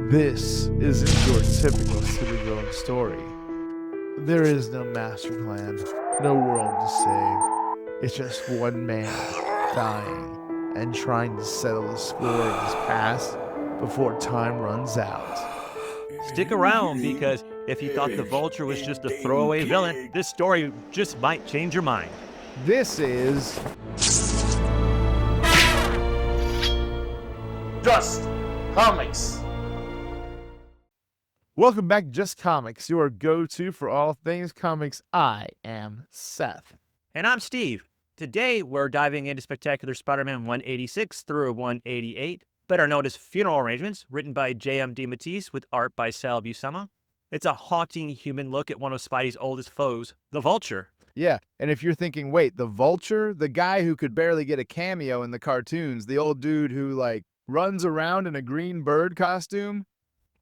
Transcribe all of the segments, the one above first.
This isn't your typical supervillain story. There is no master plan, no world to save. It's just one man dying and trying to settle the score of his past before time runs out. Stick around, because if you thought the Vulture was just a throwaway villain, this story just might change your mind. This is Just Comics. Welcome back to Just Comics, your go-to for all things comics. I am Seth. And I'm Steve. Today, we're diving into Spectacular Spider-Man 186 through 188, better known as Funeral Arrangements, written by DeMatteis with art by Sal Buscema. It's a haunting human look at one of Spidey's oldest foes, the Vulture. Yeah, and if you're thinking, wait, the Vulture? The guy who could barely get a cameo in the cartoons, the old dude who, runs around in a green bird costume?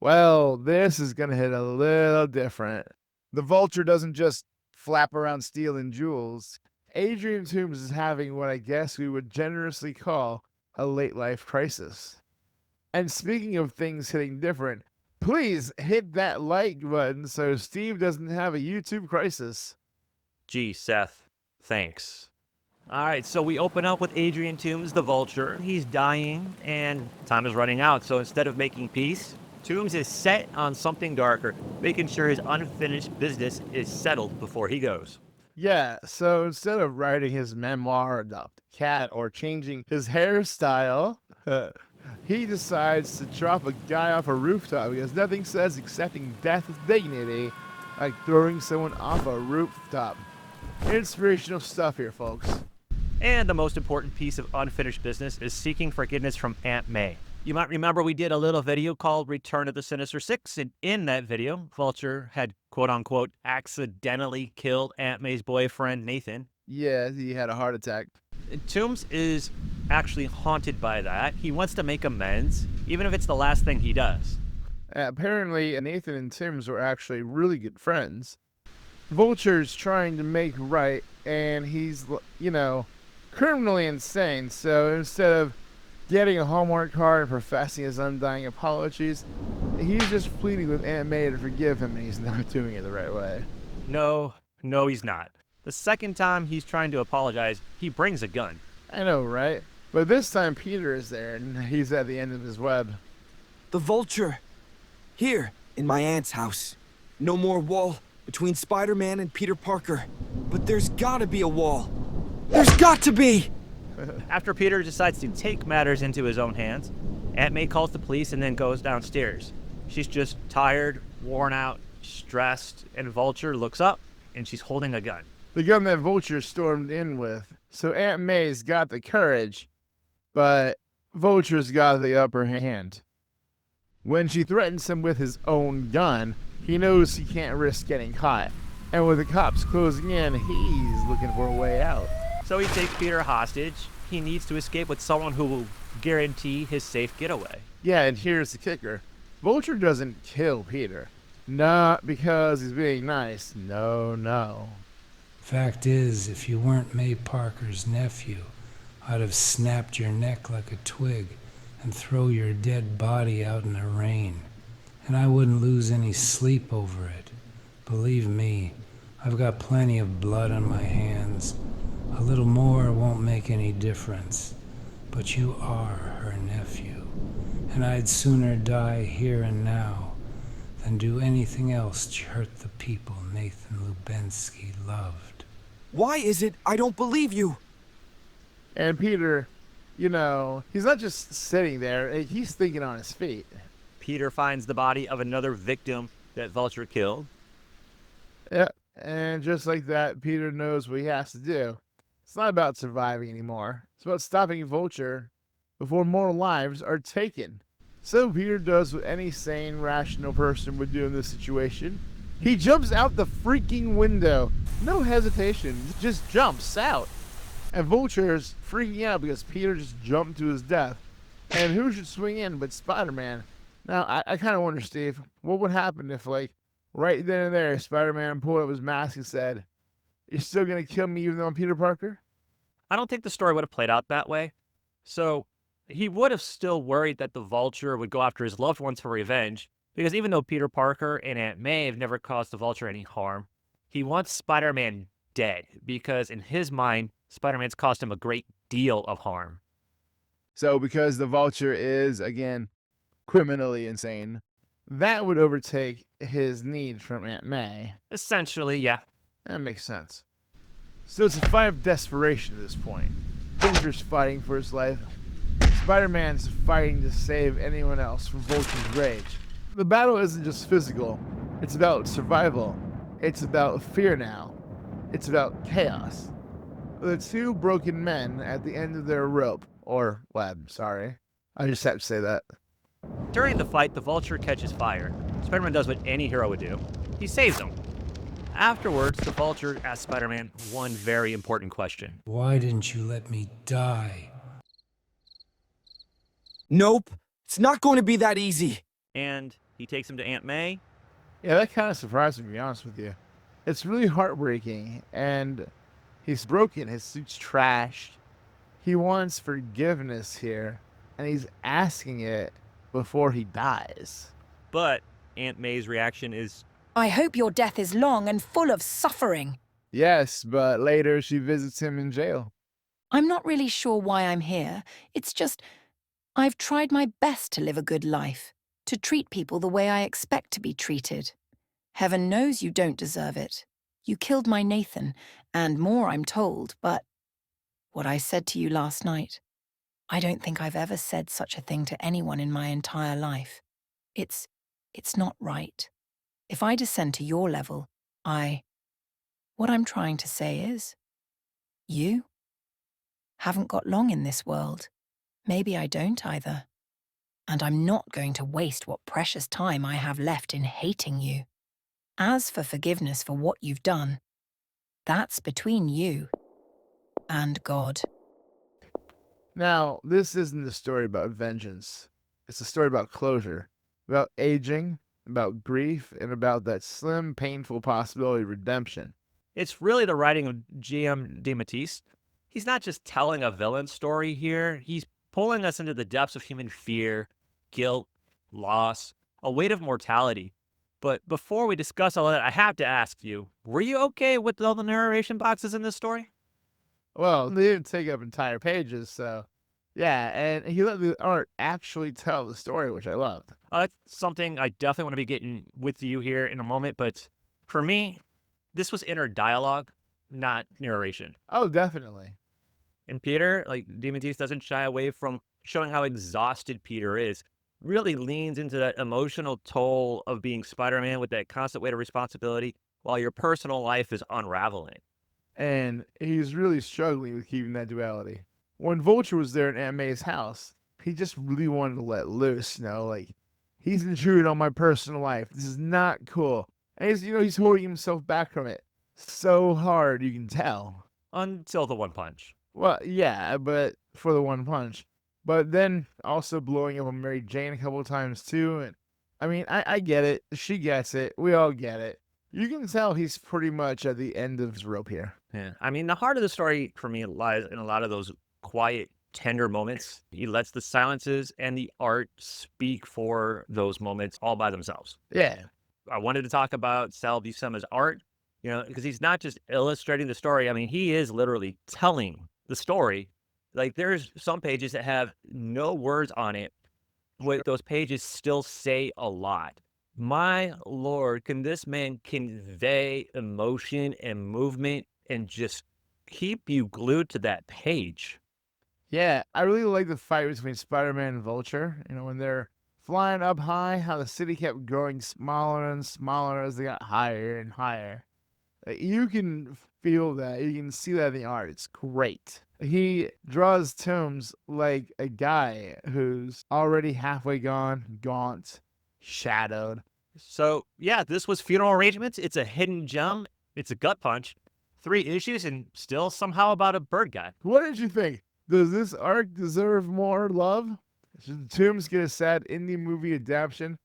Well, this is going to hit a little different. The Vulture doesn't just flap around stealing jewels. Adrian Toomes is having what I guess we would generously call a late-life crisis. And speaking of things hitting different, please hit that like button so Steve doesn't have a YouTube crisis. Gee, Seth, thanks. All right, so we open up with Adrian Toomes, the Vulture. He's dying, and time is running out. So instead of making peace, Toomes is set on something darker, making sure his unfinished business is settled before he goes. Yeah, so instead of writing his memoir, Adopt a Cat, or changing his hairstyle, he decides to drop a guy off a rooftop because nothing says accepting death with dignity like throwing someone off a rooftop. Inspirational stuff here, folks. And the most important piece of unfinished business is seeking forgiveness from Aunt May. You might remember we did a little video called Return of the Sinister Six, and in that video, Vulture had quote-unquote accidentally killed Aunt May's boyfriend, Nathan. Yeah, he had a heart attack. Toomes is actually haunted by that. He wants to make amends, even if it's the last thing he does. Apparently, Nathan and Toomes were actually really good friends. Vulture's trying to make right, and he's, criminally insane, so instead of getting a Hallmark card and professing his undying apologies, he's just pleading with Aunt May to forgive him, and he's not doing it the right way. No, he's not. The second time he's trying to apologize, he brings a gun. I know, right? But this time Peter is there, and he's at the end of his web. The Vulture. Here, in my aunt's house. No more wall between Spider-Man and Peter Parker. But there's gotta be a wall. There's got to be! After Peter decides to take matters into his own hands, Aunt May calls the police and then goes downstairs. She's just tired, worn out, stressed, and Vulture looks up, and she's holding a gun. The gun that Vulture stormed in with. So Aunt May's got the courage, but Vulture's got the upper hand. When she threatens him with his own gun, he knows he can't risk getting caught. And with the cops closing in, he's looking for a way out. So he takes Peter hostage. He needs to escape with someone who will guarantee his safe getaway. Yeah, and here's the kicker. Vulture doesn't kill Peter. Not because he's being nice. No. Fact is, if you weren't May Parker's nephew, I'd have snapped your neck like a twig and throw your dead body out in the rain. And I wouldn't lose any sleep over it. Believe me, I've got plenty of blood on my hands. A little more won't make any difference. But you are her nephew, and I'd sooner die here and now than do anything else to hurt the people Nathan Lubensky loved. Why is it I don't believe you? And Peter, he's not just sitting there, he's thinking on his feet. Peter finds the body of another victim that Vulture killed. Yeah, and just like that, Peter knows what he has to do. It's not about surviving anymore. It's about stopping Vulture before more lives are taken. So Peter does what any sane, rational person would do in this situation. He jumps out the freaking window. No hesitation, just jumps out. And Vulture's freaking out because Peter just jumped to his death. And who should swing in but Spider-Man? Now, I kind of wonder, Steve, what would happen if, right then and there, Spider-Man pulled up his mask and said, "You're still going to kill me even though I'm Peter Parker?" I don't think the story would have played out that way. So He would have still worried that the Vulture would go after his loved ones for revenge, because even though Peter Parker and Aunt May have never caused the Vulture any harm, he wants Spider-Man dead, because in his mind, Spider-Man's caused him a great deal of harm. So because the Vulture is, again, criminally insane, that would overtake his need from Aunt May. Essentially, yeah. That makes sense. So it's a fight of desperation at this point. Vulture's fighting for his life. Spider-Man's fighting to save anyone else from Vulture's rage. The battle isn't just physical. It's about survival. It's about fear now. It's about chaos. The two broken men at the end of their rope, or web, sorry. I just have to say that. During the fight, the Vulture catches fire. Spider-Man does what any hero would do. He saves him. Afterwards, the Vulture asks Spider-Man one very important question. Why didn't you let me die? Nope, it's not going to be that easy. And he takes him to Aunt May. Yeah, that kind of surprised me, to be honest with you. It's really heartbreaking, and he's broken. His suit's trashed. He wants forgiveness here, and he's asking it before he dies. But Aunt May's reaction is, I hope your death is long and full of suffering. Yes, but later she visits him in jail. I'm not really sure why I'm here. It's just, I've tried my best to live a good life, to treat people the way I expect to be treated. Heaven knows you don't deserve it. You killed my Nathan, and more I'm told, but what I said to you last night, I don't think I've ever said such a thing to anyone in my entire life. It's not right. If I descend to your level, what I'm trying to say is, you haven't got long in this world. Maybe I don't either. And I'm not going to waste what precious time I have left in hating you. As for forgiveness for what you've done, that's between you and God. Now, this isn't a story about vengeance. It's a story about closure, about aging, about grief, and about that slim, painful possibility of redemption. it's really the writing of GM DeMatteis. He's not just telling a villain story here. He's pulling us into the depths of human fear, guilt, loss, a weight of mortality. But before we discuss all of that, I have to ask you, were you okay with all the narration boxes in this story? Well, they didn't take up entire pages, so yeah, and he let the art actually tell the story, which I loved. That's something I definitely want to be getting with you here in a moment, but for me, this was inner dialogue, not narration. Oh, definitely. And Peter, like DeMatteis doesn't shy away from showing how exhausted Peter is, really leans into that emotional toll of being Spider-Man with that constant weight of responsibility while your personal life is unraveling. And he's really struggling with keeping that duality. When Vulture was there in Aunt May's house, he just really wanted to let loose, like, he's intruding on my personal life. This is not cool. And he's holding himself back from it so hard, you can tell. Until the one punch. Well, yeah, but for the one punch. But then also blowing up on Mary Jane a couple of times too. And I mean, I get it. She gets it. We all get it. You can tell he's pretty much at the end of his rope here. Yeah. I mean, the heart of the story for me lies in a lot of those quiet, tender moments. He lets the silences and the art speak for those moments all by themselves. Yeah. I wanted to talk about Sal Buscema's art, because he's not just illustrating the story. I mean, he is literally telling the story. Like, there's some pages that have no words on it, but those pages still say a lot. My Lord, can this man convey emotion and movement and just keep you glued to that page? Yeah, I really like the fight between Spider-Man and Vulture. When they're flying up high, how the city kept growing smaller and smaller as they got higher and higher. You can feel that. You can see that in the art. It's great. He draws Toomes like a guy who's already halfway gone, gaunt, shadowed. So, yeah, this was Funeral Arrangements. It's a hidden gem. It's a gut punch. 3 issues and still somehow about a bird guy. What did you think? Does this arc deserve more love? Should Toomes get a sad indie movie adaptation?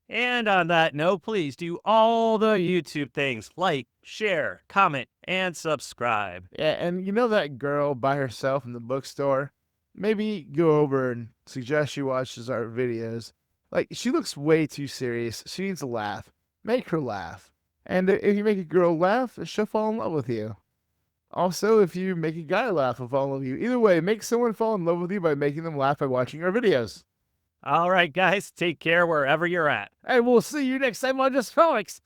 And on that note, please do all the YouTube things. Like, share, comment, and subscribe. Yeah, and that girl by herself in the bookstore? maybe go over and suggest she watches our videos. Like, she looks way too serious. She needs a laugh. Make her laugh. And if you make a girl laugh, she'll fall in love with you. Also, if you make a guy laugh, he'll fall in love with you. Either way, make someone fall in love with you by making them laugh by watching our videos. All right, guys, take care wherever you're at. And we'll see you next time on Just Comics.